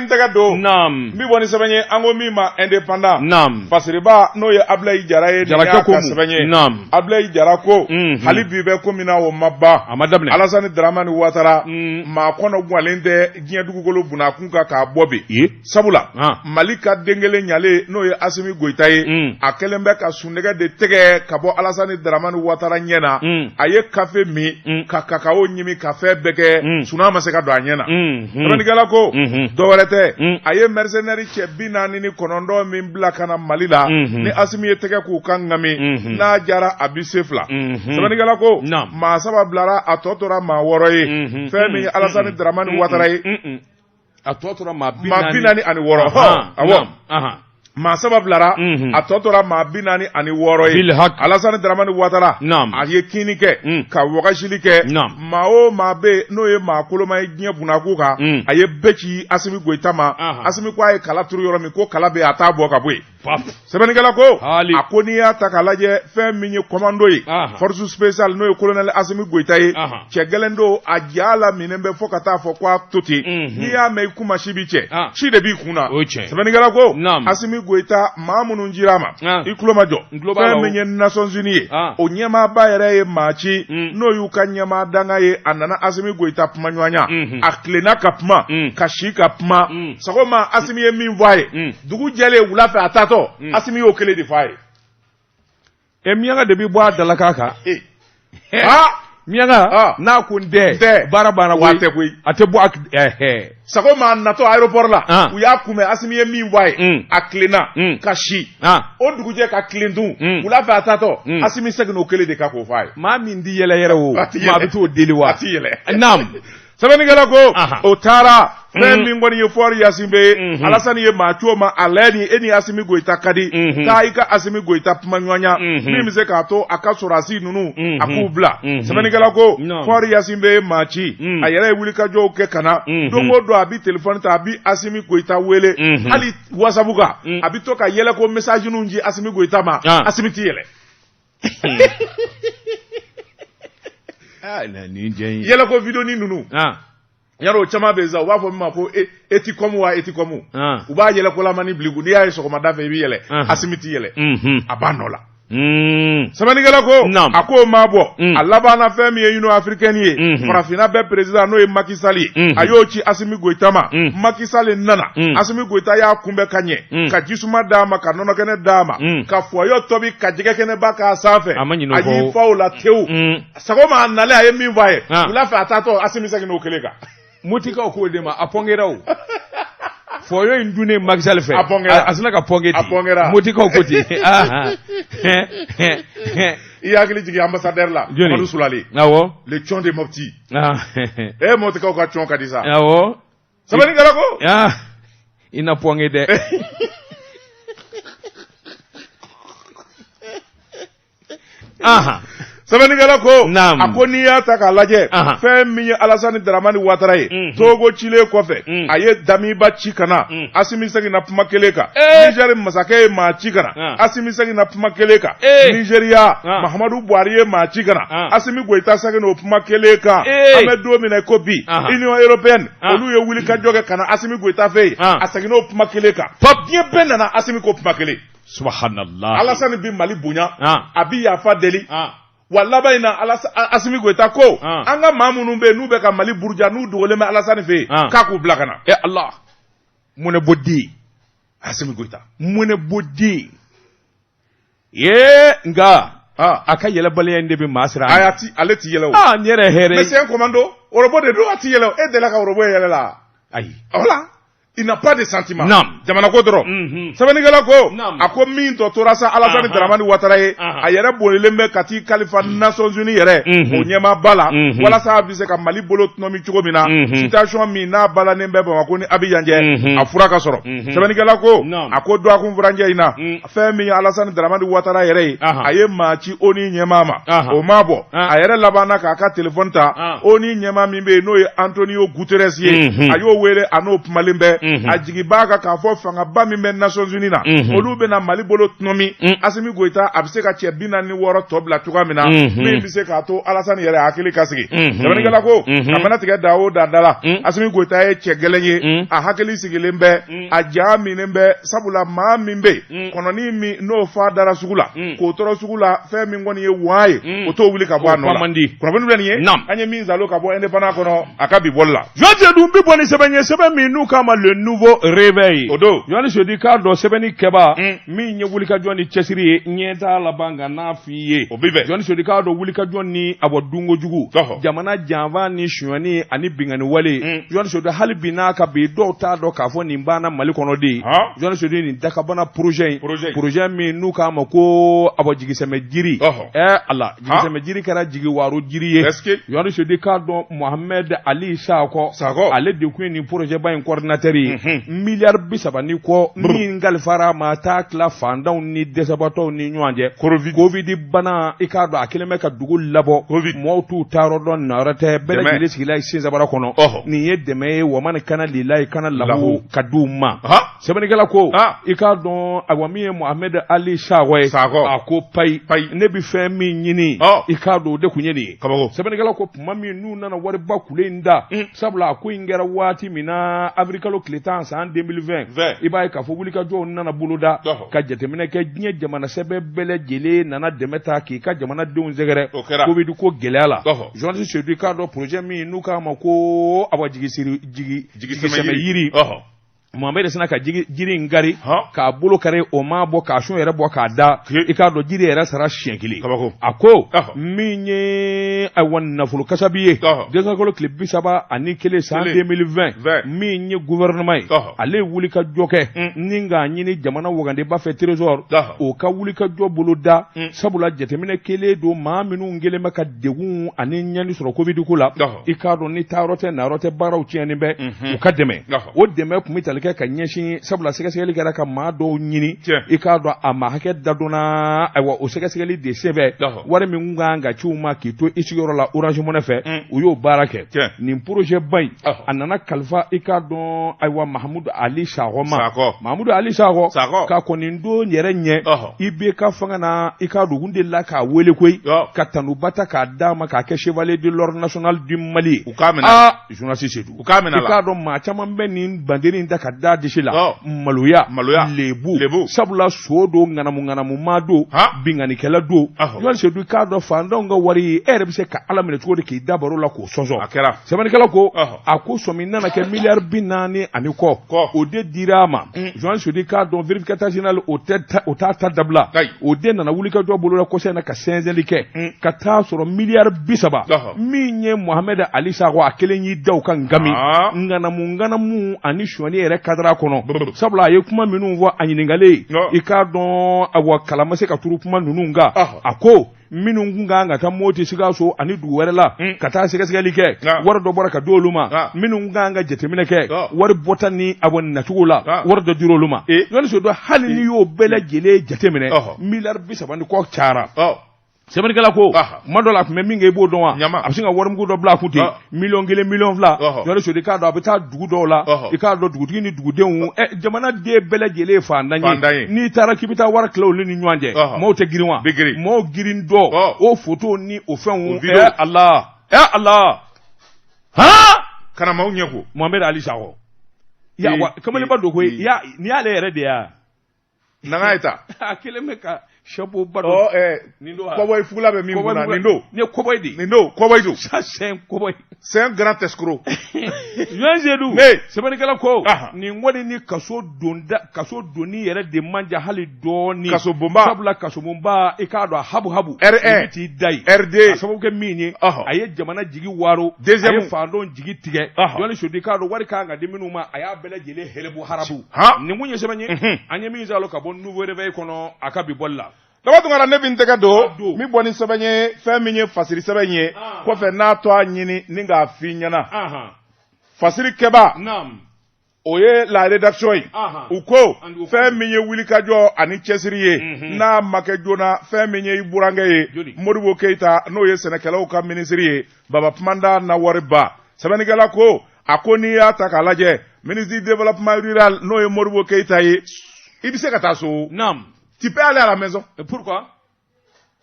tɛgɛ don Naam. n bɛ bɔ ni sɛbɛn ye an ko min ma indépendant Naam. fasiriba n'o ye Abilaye Jara ye Jara ko sɛbɛn ye Naam. Abilaye Jara ko hali bi bɛ ko min na o ma ban Alassane Dramane Ouattara maa kɔnɔ guwanlen tɛ diɲɛ dugukolo bunakun kan k'a bɔ bi sabula Mali ka den kelen ɲalen n'o ye Assimi Goïta ye a kɛlen bɛ ka sundɛgɛ de tigɛ ka bɔ Alassane Dramane Ouattara ɲɛ na a ye kafe min ka kakao ɲimi ka fɛn bɛɛ kɛ suna ma se ka don a ɲɛ na sɛbɛnnikɛla ko dɔwɛrɛ tɛ a ye mercenaire cɛ 49 min bila ka na Mali la ni Assimi ye tɛgɛ k'u kan ŋami n'a jara a bi se fila sɛbɛnnikɛla ko maa saba bilara a tɔ tora maa 6 ye fɛn min ye Alassane Dramane Ouattara ye a tɔ tora maa 46 awɔ maa saba bilara a tɔ tora maa 46 ye Alassane Dramane Ouattara a ye kiini kɛ ka wagasili kɛ maa o maa bɛ n'o ye maa koloma ye diɲɛ bunakun kan a ye bɛɛ ci Assimi Goïta ma Assimi ko a ye kala turu yɔrɔ min ko kala bɛ a t'a bɔ ka bɔ yen sɛbɛnnikɛla ko a ko n'i y'a ta k'a lajɛ fɛn min ye commando ye force spéciale n'o ye colonel Assimi Goïta ye cɛ gɛlɛn don a ja la minɛn bɛ fɔ ka taa fɔ ko a to ten n'i y'a mɛn i kuma si b'i cɛ ci de b'i kun na sɛbɛnnikɛla ko Assimi Goïta maa minnu jir'a ma i tulo ma jɔ fɛn min ye Nations Unies ye o ɲɛmaaba yɛrɛ ye maa ci n'o y'u ka ɲɛmaa danga ye a nana Assimi Goïta kuma ɲɔgɔnya a tilenna ka kuma ka si ka kuma sagoma Assimi ye min fɔ a ye dugu jɛlen wula fɛ a taatɔ Assimi y'o kelen de fɔ a ye Miyaŋa de bi bɔ a dalakan kan Miyaŋa n'a ko n tɛ baara banna wa tɛ koyi a tɛ bɔ sagoma natɔ aéroport la u y'a kunbɛn Assimi ye min fɔ a ye a tilenna ka si o dugujɛ ka tilen dun wula fɛ a taatɔ Assimi seginna o kelen de kan k'o fɔ a ye maa min di yɛlɛ yɛrɛ o maa bɛ t'o deli wa a ti yɛlɛ naam sɛbɛnnikɛla ko o taara fɛn min kɔni ye Fɔri Yasin bɛ ye Alassane ye maa co ma a lajɛ ni e ni Assimi Goïta ka di taa i ka Assimi Goïta kuma ɲɔgɔnya min bɛ se k'a to a ka sɔrɔdasi ninnu a k'u bila sɛbɛnnikɛla ko Fɔri Yasin bɛ maa ci a yɛrɛ ye wulikajɔw kɛ ka na don o don a bi téléphone ta a bi Assimi Goïta wele hali WhatsApp kan a bi to ka yɛlɛ ko message ninnu ci Assimi Goïta ma Assimi ti yɛlɛ yɛlɛ ko vidéo ni ninnu yaro caman bɛ sa u b'a fɔ min ma ko Eticom wa Eticom u b'a yɛlɛ ko lamani biliku n'i y'a ye sɔgɔmada fɛ i bɛ yɛlɛ Assimi ti yɛlɛ a b'a nɔ la sɛbɛnnikɛla ko a ko maa bɔ a labanna fɛn min ye Union africaine ye farafinna bɛɛ président n'o ye Macky Sall ye a y'o ci Assimi Goïta ma Macky Sall nana Assimi Goïta y'a kunbɛn ka ɲɛ ka jisuma d'a ma ka nɔnɔkɛnɛ d'a ma ka fɔyɔ tobi ka jɛgɛkɛnɛba k'a sanfɛ a y'i fa o la tewu sagoma a nalen a ye min fɔ a ye wula fɛ a taatɔ Assimi seginna o kelen kan mutikaw k'o de ma a pɔnkɛra o fɔyɔ in dunnen Macky Sall fɛ a sina ka pɔnkɛ ten mutikaw ko ten i hakili jigin ambassadeur la Amadou Soulale le chon de Mopti motikaw ka chon ka di sa sɛbɛnnikɛla ko i na pɔnkɛ dɛ sɛbɛnnikɛla ko a ko n'i y'a ta k'a lajɛ fɛn min ye Alassane Dramane Ouattara ye Togo cilen kɔfɛ a ye Damiba ci ka na Assimi seginna kuma kelen kan Niger masakɛ ye maa ci ka na Assimi seginna kuma kelen kan Nigeria Mahamadu Buhari ye maa ci ka na Assimi Goïta seginna o kuma kelen kan an bɛ don min na ko bi Union européenne olu ye wulikajɔ kɛ ka na Assimi Goïta fɛ yen a seginna o kuma kelen kan diɲɛ bɛɛ nana Assimi ko kuma kelen subhanallah Alassane bi Mali bonya a bi yafa deli wa laban in na Assimi Goïta ko an ka maa minnu bɛ yen n'u bɛ ka Mali buruja n'u dogolen bɛ Alassane fɛ yen k'a k'u bila ka na Allah mun ne b'o di Assimi Goïta mun ne b'o di nka a ka yɛlɛbaliya in de bɛ maa siran ale ti yɛlɛ o nin yɛrɛ hɛrɛ mais c'est un commando orobo de don a ti yɛlɛ o e delila ka orobo yɛlɛ la ayi voilà il n'a pas de sentiment jamana ko dɔrɔn sɛbɛnnikɛla ko a ko min tɔ tora sa Alassane Dramane Ouattara ye a yɛrɛ bolilen bɛ ka t'i kalifa Nations Unies yɛrɛ o ɲɛmaaba la walasa a bɛ se ka Mali bolo tɔnɔmi cogo min na situation min n'a balannen bɛ Bamako ni Abidjan cɛ a fura ka sɔrɔ sɛbɛnnikɛla ko a ko dɔgɔkun furancɛ in na fɛn min ye Alassane Dramane Ouattara yɛrɛ ye a ye maa ci ONU ɲɛmaa ma o ma bɔ a yɛrɛ labanna k'a ka téléphone ta ONU ɲɛmaa min bɛ yen n'o ye Antonio Guterres ye a y'o wele a n'o kumalen bɛ a jigiba ka k'a fɔ fangaba min bɛ Nations Unies na olu bɛna Mali bolo tɔnɔmi Assimi Goïta a bɛ se ka cɛ 46 tɔ bila cogoya min na min bɛ se k'a to Alassane yɛrɛ hakili ka sigi sɛbɛnnikɛla ko a mana tigɛ da o da la Assimi Goïta ye cɛ gɛlɛn ye a hakili sigilen bɛ a ja minen bɛ sabula maa min bɛ kɔnɔni min n'o fa dara sugu la k'o tɔrɔ sugu la fɛn min kɔni ye waa ye o t'o wuli ka bɔ a nɔ la kunnafoni filɛ nin ye an ye min zalo ka bɔ indépendant kɔnɔ a ka bi bɔli la jɔnjɛ dun bi bɔ ni sɛbɛn ye sɛbɛn min n'u k'a ma le nouveau réveil o don Yohani Sodi k'a dɔn sɛbɛnni kɛba min ye wulikajɔ ni cɛsiri ye ɲɛ t'a laban nka n'a f'i ye o bi bɛn Yohani Sodi k'a dɔn wulikajɔ ni a bɔ dunkojugu jamana janfa ni sonyani ani bingani wale Yohani Sodi hali bi n'a ka bi dɔw t'a dɔn k'a fɔ nin banna Mali kɔnɔ de Yohani Sodi nin dakabana projet min n'u k'a ma ko a bɔ jigisɛmɛ jiri ala jigisɛmɛ jiri kɛra jigi waro jiri ye Yohani Sodi k'a dɔn Mohamed Ali Sakɔ ale de kun ye nin projet ba in coordinateur ye miliyari 30 ni kɔ min kalifara ma taa tila fandanw ni dɛsɛbatɔw ni ɲɔgɔn cɛ covid bana i k'a dɔn a kelen bɛ ka dugu labɔ mɔɔw t'u taayɔrɔ dɔn na wɛrɛ tɛ bɛɛ lajɛlen sigila Senzabara kɔnɔ nin ye dɛmɛ ye wa man kana lilayi kana lahu ka d'u ma sɛbɛnnikɛla ko i k'a dɔn awa min ye Mohamed Ali Sakɔ ye a ko payi ne bi fɛn min ɲini i k'a dɔn o de kun ye nin ye sɛbɛnnikɛla ko tuma min n'u nana wariba kule in da sabula a ko in kɛra waati min na avrikalo tile 10 san 2020 i b'a ye k'a fɔ wulikajɔw nana boloda ka jateminɛ kɛ diɲɛ jamana sɛbɛ bɛɛ lajɛlen nana dɛmɛ ta k'i ka jamanadenw sɛgɛrɛ covid ko gɛlɛya la journaliste Sodi k'a dɔn projet min n'u k'a ma ko a bɔ jigisɛmɛ yiri Mohamed sina ka jiri in gari k'a bolo kari o ma bɔ k'a sun yɛrɛ bɔ k'a da i k'a dɔn jiri yɛrɛ sara siɲɛ kelen a ko min ye ayiwa nafolo kasabi ye dɛsɛkalo tile 31 san 2020 min ye gouvernement ye ale wuli ka jɔ kɛ ni k'a ɲini jamana wagandeba fɛ trésor o ka wuli ka jɔ bolo da sabula jateminɛ kelen don maa minnu kelen bɛ ka degun ani ɲani sɔrɔ covid ko la i k'a dɔn ni taayɔrɔ tɛ nayɔrɔ tɛ baaraw tiɲɛnen bɛ u ka dɛmɛ o dɛmɛ kun bɛ tali kɛ ka ɲɛsin sabula sɛgɛsɛgɛli kɛra ka maa dɔw ɲini i k'a dɔn a ma hakɛ dadonna ayiwa o sɛgɛsɛgɛli de sɛbɛn wari min kan ka ci u ma k'i to i sigiyɔrɔ la Orange Money fɛ u y'o baara kɛ nin projet ba in a nana kalifa i k'a dɔn ayiwa Mahamudu Ali Sakɔ ma Mahamudu Ali Sakɔ ka kɔni don yɛrɛ ɲɛ i bɛ ka fanga na i k'a dɔn u delila k'a wele koyi ka tanuba ta k'a d'a ma k'a kɛ chevalier de l'ordre national du Mali journaliste Seydou i k'a dɔn maa caman bɛ nin banderi in ta ka da disi la maloya lebu sabula so do ŋanamu ma do binganikɛla do Yohani Sodi k'a dɔn fandanw ka wari ye e yɛrɛ bɛ se ka Ala minɛ cogo di k'i da baro la k'o sɔnsɔn a kɛra sɛbɛnnikɛla ko a ko sɔmi nana kɛ miliyari 40 ani kɔ o de dira a ma Yohani Sodi k'a dɔn vérificateur général o t'a ta dabila o de nana wuli ka jɔ bolo la kɔsɛbɛ na ka sɛnsɛnli kɛ ka taa sɔrɔ miliyari 30 min ye Mohamed Ali Sakɔ a kelen y'i da o ka ngami ŋanamu ani sonyani yɛrɛ kadara kɔnɔ sabula a ye kuma minnu fɔ a ɲininkalen i k'a dɔn awa kala ma se ka turu kuma ninnu kan a ko minnu kun kan ka taa Moti Sikaso ani dugu wɛrɛ la ka taa sɛgɛsɛgɛli kɛ wari dɔ bɔra ka di olu ma minnu kan ka jateminɛ kɛ wari bɔta ni awa nacogo la wari dɔ dira olu ma Yohani Sodi hali n'i y'o bɛɛ lajɛlen jateminɛ miliyari 30 ni kɔ cayara sɛbɛnnikɛla ko kuma dɔ la a tun bɛ min kɛ i b'o dɔn wa a bɛ se ka warimugu dɔ bila a kun ten miliyɔn 1 miliyɔn 2 Yohani Sodi k'a dɔn a bɛ taa dugu dɔw la i k'a dɔn dugutigi ni dugudenw jamanaden bɛɛ lajɛlen ye fantan ye n'i taara k'i bɛ taa wari tila olu ni ɲɔgɔn cɛ maaw tɛ girin wa maaw girin dɔ o photo ni o fɛnw Ala kana maaw ɲɛ ko Mohamed Ali Sakɔ kamalenba don koyi ni y'ale yɛrɛ de ya nanga ye ta a kelen bɛ ka chapeau ba dɔ nin don kɔbɔyi fugula bɛ min kunna nin don ni ye kɔbɔyi de nin don kɔbɔyi don ça c'est un kɔbɔyi c'est un grand escroc Yohani Sedi sɛbɛnnikɛla ko nin wari ni kaso donni yɛrɛ de manja hali dɔɔni kaso bonba sabula kaso bonba i k'a dɔn a habu R1 t'i da ye RD a sababu kɛ min ye a ye jamana jigi waro a ye fandenw jigi tigɛ Yohani Sedi k'a dɔn wari kan ka di minnu ma a y'a bɛɛ lajɛlen hɛrɛbu harabu nin kun ye sɛbɛn ye an ye min salo ka bɔ nouveau réveil kɔnɔ a ka bi bɔli la daba tungara ne bi n tɛgɛ don min bɔ ni sɛbɛn ye fɛn min ye fasiri sɛbɛn ye kɔfɛ n'a to a ɲini ni k'a f'i ɲɛna fasiri kɛba o ye la rédaction ye u ko fɛn min ye wulikajɔ ani cɛsiri ye n'a ma kɛ joona fɛn min ye i burankɛ ye Modibo Keita n'o ye sɛnɛkɛlaw ka minisiri ye Baba Tumanda Nawariba sɛbɛnnikɛla ko a ko n'i y'a ta k'a lajɛ ministre du développement rural n'o ye Modibo Keita ye i bɛ se ka taa so. Naam. Tu peux aller à la maison. Et pourquoi?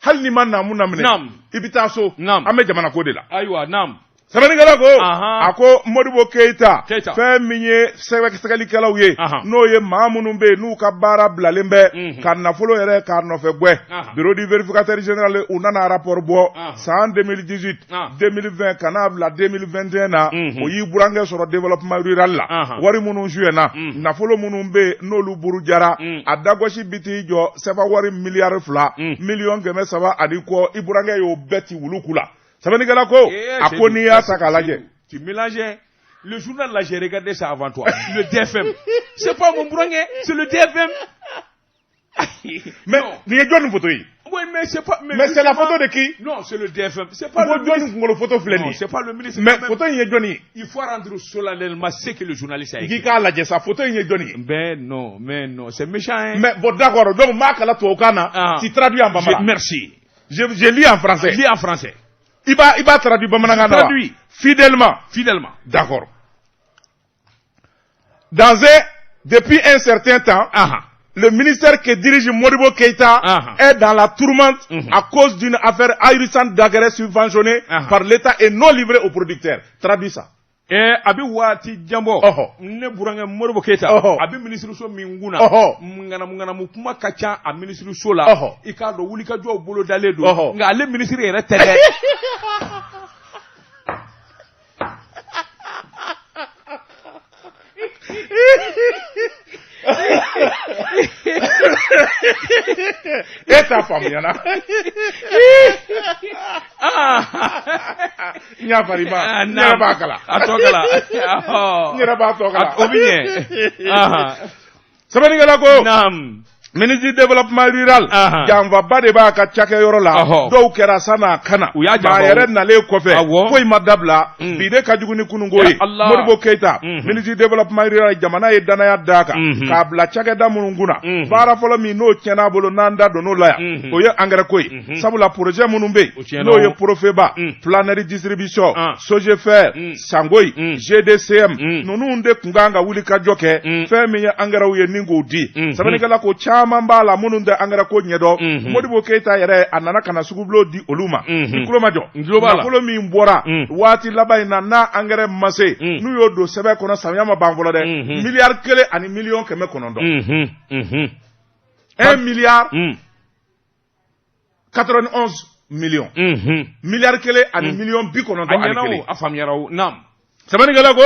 Hali ni ma naamu na minɛ. Naam. I bɛ taa so. Naam. An bɛ jamana ko de la. Ayiwa naam. Sɛbɛnnikɛla ko a ko Modibo Keita fɛn min ye sɛgɛsɛgɛlikɛlaw ye n'o ye maa minnu bɛ yen n'u ka baara bilalen bɛ ka nafolo yɛrɛ k'a nɔfɛ gwɛ bureau du vérificateur général u nana rapport bɔ san 2018 2020 ka n'a bila 2021 na o y'i burankɛ sɔrɔ développement rural la wari minnu suyɛna nafolo minnu bɛ yen n'olu buru jara a dagosi bi t'i jɔ sefa wari miliyari 2 miliyɔn 300 ani kɔ i burankɛ y'o bɛɛ ti wuluku la. Sɛbɛnnikɛla ko a ko n'i y'a ta k'a lajɛ. Tu mélanges le journal là, j'ai regardé ça avant toi. Le DFM. C'est pas mon branquet, c'est le DFM. Mais ni ye jɔnni photo ye? Oui, mais c'est pas. Mais c'est la photo de qui? Non, c'est le DFM. C'est pas le ministre. Jɔnni photo filɛ nin ye? C'est pas le ministre. Mais photo in ye jɔnni ye? Il faut rendre solennellement ce que le journaliste a écrit. K'i k'a lajɛ sa photo in ye jɔnni ye? Mais non, c'est méchant hein. Mais bon d'accord, donc m'a kala tubabukan na, tu traduis en bambara. Merci. Je lis en français. Lis en français. Il va traduire bamanangan na. Traduit. Fidèlement. D'accord. Depuis un certain temps, le ministère que dirige Modibo Keita est dans la tourmente à cause d'une affaire ahurissante d'engrais subventionnés par l'État et non livrés aux producteurs. Traduis ça. Abi wati jambo ne burange Modibo Keita abi ministre so minguna ngana mu kuma kacha a ministre so la i ka do wuli ka jo bolo dale do nga ale ministre yere tede Eta famiana. Nya parima. Nya bakala. Atokala. Nya bakala. Obinye. Sɛbɛnnikɛla ko. Naam. Ministre du développement rural janfaba de b'a ka cakɛyɔrɔ la dɔw kɛra san'a kana maa yɛrɛ nalen kɔfɛ foyi ma dabila bi de ka jugu ni kununko ye Modibo Keita ministre du développement rural jamana ye danaya d'a kan k'a bila cakɛda minnu kunna baara fɔlɔ min n'o tiɲɛn'a bolo n'an da donn'o la yan o ye engrais ko ye sabula projet minnu bɛ yen n'o ye Profeba Plannerie Distribution Sogefer Sangoyi GDCM ninnu de tun kan ka wuli ka jɔ kɛ fɛn min ye engrais ye ni k'o di sɛbɛnnikɛla ko caman b'a la minnu tɛ engrais ko ɲɛdɔn Modibo Keita yɛrɛ a nana ka na sugubilo di olu ma i tulo ma jɔ nafolo min bɔra waati laban in na n'a engrais ma se n'u y'o don sɛbɛn kɔnɔ samiya ma ban fɔlɔ dɛ miliyari 1 ani miliyɔn 900 1 milliard 91 millions miliyari 1 ani miliyɔn 91 a faamuyara o naam sɛbɛnnikɛla ko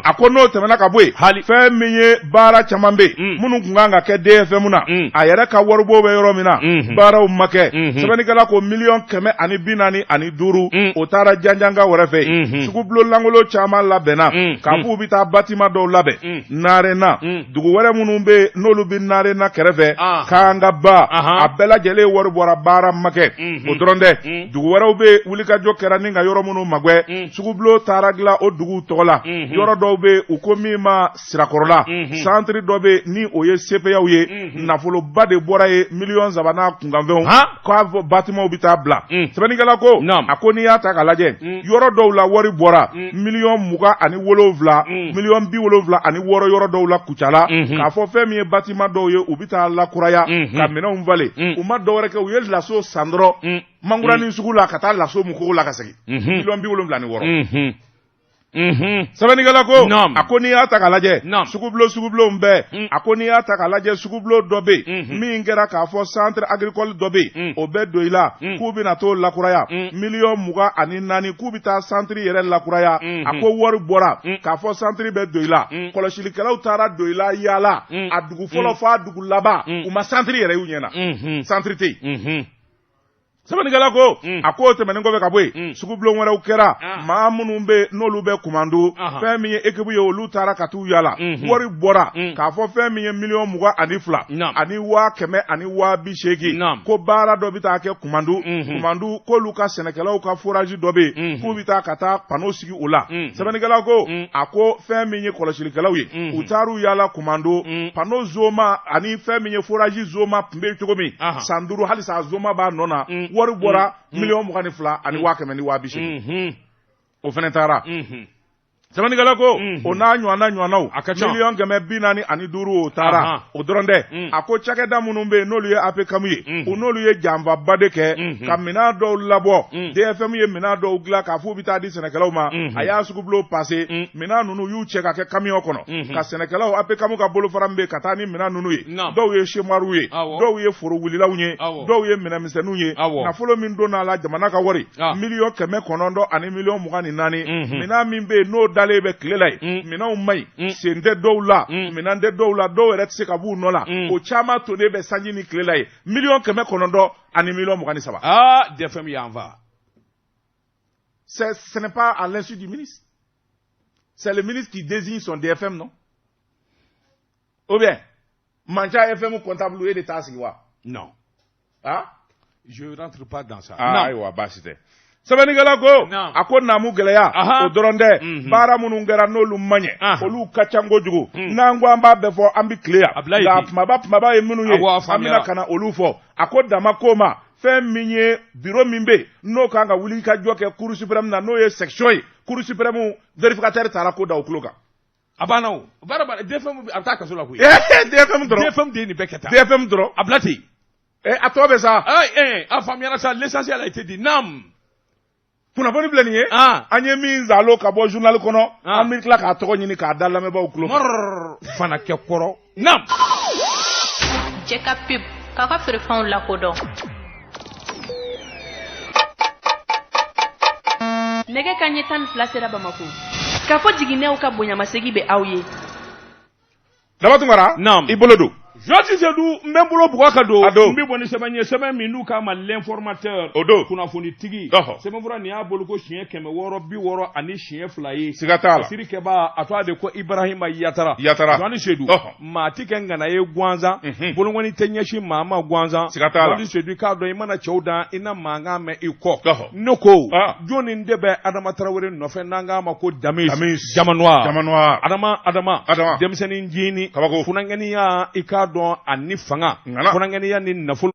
a ko n'o tɛmɛna ka bɔ yen fɛn min ye baara caman bɛ yen minnu tun kan ka kɛ DFM na a yɛrɛ ka waribɔ bɛ yɔrɔ min na baaraw ma kɛ sɛbɛnnikɛla ko miliyɔn 145 o taara janjanga wɛrɛ fɛ sugubilo langolo caman labɛnna k'a fɔ u bɛ taa bâtiment dɔw labɛn Narena dugu wɛrɛ minnu bɛ n'olu bɛ Narena kɛrɛfɛ Kangaba a bɛɛ lajɛlen wari bɔra baara ma kɛ o dɔrɔn tɛ dugu wɛrɛw bɛ wulikajɔ kɛra ni ka yɔrɔ minnu magwɛ sugubilo taara dilan o dugu tɔgɔ la yɔrɔ dɔw bɛ u ko min ma sirakɔrɔla centre dɔ bɛ ni o ye CPAw ye nafoloba de bɔra ye miliyɔn 3 n'a kunkanfɛnw k'a fɔ bâtiment bɛ taa bila sɛbɛnnikɛla ko a ko n'i y'a ta k'a lajɛ yɔrɔ dɔw la wari bɔra miliyɔn 27 miliyɔn 76 yɔrɔ dɔw la Kucala k'a fɔ fɛn min ye bâtiment dɔw ye u bɛ taa lakuraya ka minɛnw falen u ma dɔwɛrɛ kɛ u ye laso san dɔrɔn mangurani sugu la ka taa laso mukogo la ka segin miliyɔn 76 sɛbɛnnikɛla ko a ko n'i y'a ta k'a lajɛ sugubilenw bɛɛ a ko n'i y'a ta k'a lajɛ sugubilo dɔ bɛ yen min kɛra k'a fɔ centre agricole dɔ bɛ yen o bɛɛ don i la k'u bɛna t'o lakuraya miliyɔn 24 k'u bɛ taa centre yɛrɛ lakuraya a ko wari bɔra k'a fɔ centre bɛ don i la kɔlɔsilikɛlaw taara don i la yaala a dugu fɔlɔ f'a dugu laban u ma centre yɛrɛ y'u ɲɛna centre tɛ yen sɛbɛnnikɛla ko a ko tɛmɛnen kɔfɛ ka bɔ yen sugubulon wɛrɛw kɛra maa minnu bɛ n'olu bɛ kumando fɛn min ye équipe ye olu taara ka t'u yaala wari bɔra k'a fɔ fɛn min ye miliyɔn 22 ani 180 ko baara dɔ bɛ taa kɛ kumando k'olu ka sɛnɛkɛlaw ka forage dɔ bɛ yen k'u bɛ taa ka taa pano sigi o la sɛbɛnnikɛla ko a ko fɛn min ye kɔlɔsilikɛlaw ye u taar'u yaala kumando pano zoma ani fɛn min ye forage zoma tun bɛ cogo min san 5 halisa zoma b'a nɔ na wari bɔra miliyɔn 22 ani 180 o fana taara Sɛbɛnnikɛla ko o n'a ɲɔgɔnnaw miliyɔn 445 o taara o dɔrɔn dɛ a ko cakɛda minnu bɛ yen n'olu ye APCAM ye u n'olu ye janfaba de kɛ ka minɛn dɔw labɔ DFM ye minɛn dɔw dilan k'a fɔ u bɛ taa di sɛnɛkɛlaw ma a y'a sugubilo passé minɛn ninnu y'u cɛ ka kɛ camion kɔnɔ ka sɛnɛkɛlaw APCAM ka bolofara min bɛ ka taa ni minɛn ninnu ye dɔw ye cheminots ye dɔw ye foro wulilaw ye dɔw ye minɛnmisɛnninw ye nafolo min donna a la jamana ka wari miliyɔn 900 ani miliyɔn 24 minɛn min bɛ yen n'o dalen bɛ tile la ye minɛnw man ɲi sen tɛ dɔw la minɛn tɛ dɔw la dɔw yɛrɛ tɛ se ka b'u nɔ la o caman tonnen bɛ sanji ni tile la ye miliyɔn 900 ani miliyɔn 23. DFM y'en va. Ce n'est pas à l'insu du ministre. C'est le ministre qui désigne son DFM, non? Ou bien, Mancha FM comptable et d'État Siwa? Non. Ah? Je ne rentre pas dans ça. Ah, non. Bah, c'était. Sɛbɛnnikɛla ko a ko naamu gɛlɛya o dɔrɔn tɛ baara minnu kɛra n'olu man ɲɛ olu ka ca kojugu n'an ko an b'a bɛɛ fɔ an bɛ tile yan nka kumaba ye minnu ye an bɛna ka na olu fɔ a ko dama ko ma fɛn min ye bureau min bɛ yen n'o kan ka wuli ka jɔ kɛ cour suprême na n'o ye section ye cour suprême vérificateur taara ko da o tulo kan. A banna o baara DFM a bɛ taa kaso la koyi. DFM dɔrɔn DFM de ye nin bɛɛ kɛ tan. DFM dɔrɔn a bila ten. A tɔ bɛ sa. A faamuyara sa l'essentiel a été dit naam. Kunnafoni filɛ nin ye an ye min zalo ka bɔ journal kɔnɔ an bɛ tila k'a tɔgɔ ɲini k'a da lamɛnbaaw tulo fana kɛ kɔrɔ naam. Cɛ ka pub k'a ka feerefɛnw lakodɔn. Nɛgɛ kanɲɛ 12 sera Bamako k'a fɔ jiginɛw ka bonyamasegin bɛ aw ye. Daba Tunkara naam i bolo don. Joti Seydou n bɛ n bolo bugɔ ka don n bɛ bɔ ni sɛbɛn ye sɛbɛn min n'u k'a ma l'informateur o don kunnafonitigi sɛbɛnfura nin y'a bolo ko siɲɛ 660 ani siɲɛ 2 ye siga t'a la siri kɛba a to a de ko Ibrahima Yatara Jɔni Seydou maa ti kɛ ngana ye gansan bolokɔni tɛ ɲɛsin maa ma gansan siga t'a la Jɔni Seydou k'a dɔn i mana cɛw dan i na mankan mɛn i kɔ ne ko jɔnni de bɛ Adama Tarawele nɔfɛ n'an k'a ma ko Damis Jamanoir Adama denmisɛnnin jini funangɛniya i k'a dɔn ani fanga funangɛniya ni nafolo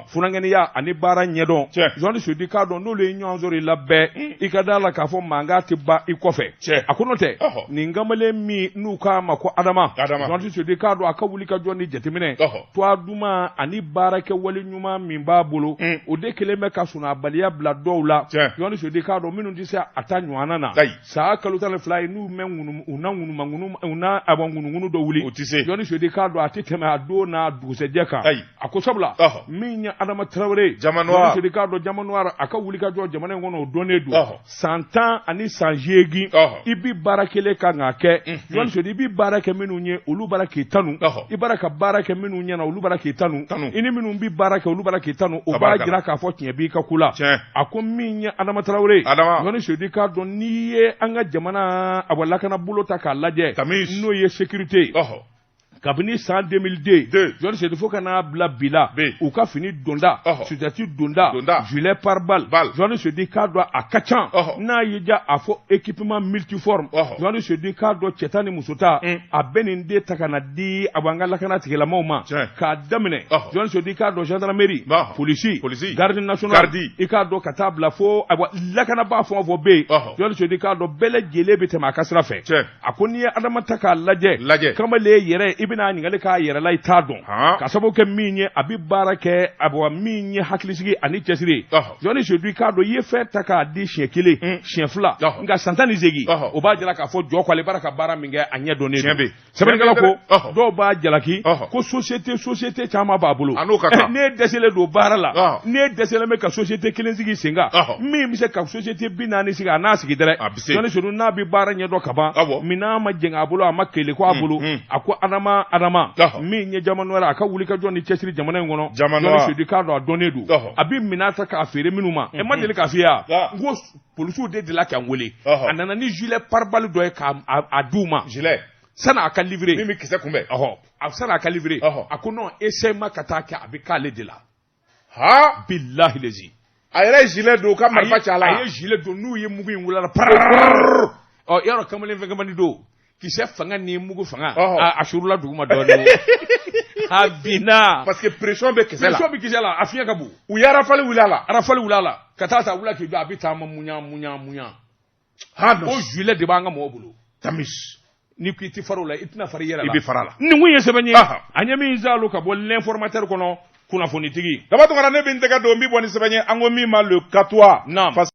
funangɛniya ani baara ɲɛdɔn Jɔni Seydou k'a dɔn n'olu ye ɲɔgɔn sɔrɔ i la bɛɛ i ka da la k'a fɔ mankan tɛ ban i kɔfɛ a ko n'o tɛ nin kamalen min n'u k'a ma ko Adama Jɔni Seydou k'a dɔn a ka wuli ka jɔ ni jateminɛ toit duman ani baarakɛ wale ɲuman min b'a bolo o de kelen bɛ ka sunnabaliya bila dɔw la Jɔni Seydou k'a dɔn minnu tɛ se a ta ɲɔgɔnna na saa kalo 12 ye n'u mɛn u na ŋunumunu dɔ wuli Jɔni Seydou k'a dɔn a tɛ tɛmɛ a don n'a dugusɛjɛ kan a ko sabula min ye Adama Tarawele Jamanoir k'a dɔn Jamanoir a ka wuli ka jɔ jamana in kɔnɔ o dɔnnen don san 10 ani san 8 i bi baara kelen kan k'a kɛ Jɔni Seydou i bi baara kɛ minnu ye olu bara k'i tanu i bara ka baara kɛ minnu ɲɛna olu bara k'i tanu i ni minnu bi baara kɛ olu bara k'i tanu o b'a jira k'a fɔ tiɲɛ b'i ka ku la a ko min ye Adama Tarawele Jɔni Seydou k'a dɔn n'i ye an ka jamana a lakana bolo ta k'a lajɛ n'o ye sécurité kabini san 2002 Jɔni Seydou fo ka n'a bila bi la u ka fini donda sutati donda gilet pare-balle Jɔni Seydou k'a dɔn a ka can n'a y'i diya a fɔ équipement multiforme Jɔni Seydou k'a dɔn cɛ ta ni muso ta a bɛ nin de ta ka na di a b'an ka lakana tigilamaaw ma k'a daminɛ Jɔni Seydou k'a dɔn gendarmerie polisi garde nationale i k'a dɔn ka taa bila fo lakanabaa fɛn o fɛn bɛ yen Jɔni Seydou k'a dɔn bɛɛ lajɛlen bɛ tɛmɛ a ka sira fɛ a ko n'i ye Adama ta k'a lajɛ kamalen yɛrɛ i bɛna ɲininkali k'a yɛrɛ la i t'a dɔn ka sababu kɛ min ye a bɛ baara kɛ a min ye hakilisigi ani cɛsiri Jɔni Seydou k'a dɔn i ye fɛn ta k'a di siɲɛ 1 siɲɛ 2 nka san 18 o b'a jira k'a fɔ jɔ ko ale bara ka baara min kɛ a ɲɛ dɔnnen don sɛbɛnnikɛla ko dɔw b'a jalaki ko société caman b'a bolo ne dɛsɛlen don baara la ne dɛsɛlen bɛ ka société kelen sigi sen kan min bɛ se ka société 40 sigi a n'a sigi dɛrɛ Jɔni Seydou n'a bɛ baara ɲɛdɔn ka ban minɛn ma jɛngɛ a bolo a ma kele ko a bolo a ko Adama min ye Jamanoir a ka wuli ka jɔ ni cɛsiri jamana in kɔnɔ Jɔni Seydou k'a dɔn a dɔnnen don a bɛ minɛn ta k'a feere minnu ma ma deli k'a f'i ye n ko polisiw de delila k'an wele a nana ni gilet pare-balle dɔ ye k'a d'u ma sani a ka livrer min bɛ kisɛ kunbɛn sani a ka livrer a ko non essayement ka taa kɛ a bɛ k'ale de la bilahi lezi a yɛrɛ ye gilet don ka marifa ci a la a ye gilet don n'u ye mugu in wulila yɔrɔ kamalen fɛn kamalen don kisɛ fanga ni mugu fanga a surula duguma dɔɔnin a binna parce que pression bɛ kisɛ la a fiɲɛ ka bon u ye rafale wuli a la ka taa wula k'i jɔ a bɛ taama muɲa o juillet de b'an ka mɔgɔw bolo tamis ni k'i ti fara la i tɛna fara i yɛrɛ la i bɛ fara la nin kun ye sɛbɛn ye a ɲɛ min zalo ka bɔ l'informateur kɔnɔ kunnafonitigi daba tɔgɔ ne bɛ n tɛgɛ don n bɛ bɔ ni sɛbɛn ye an ko min ma le 4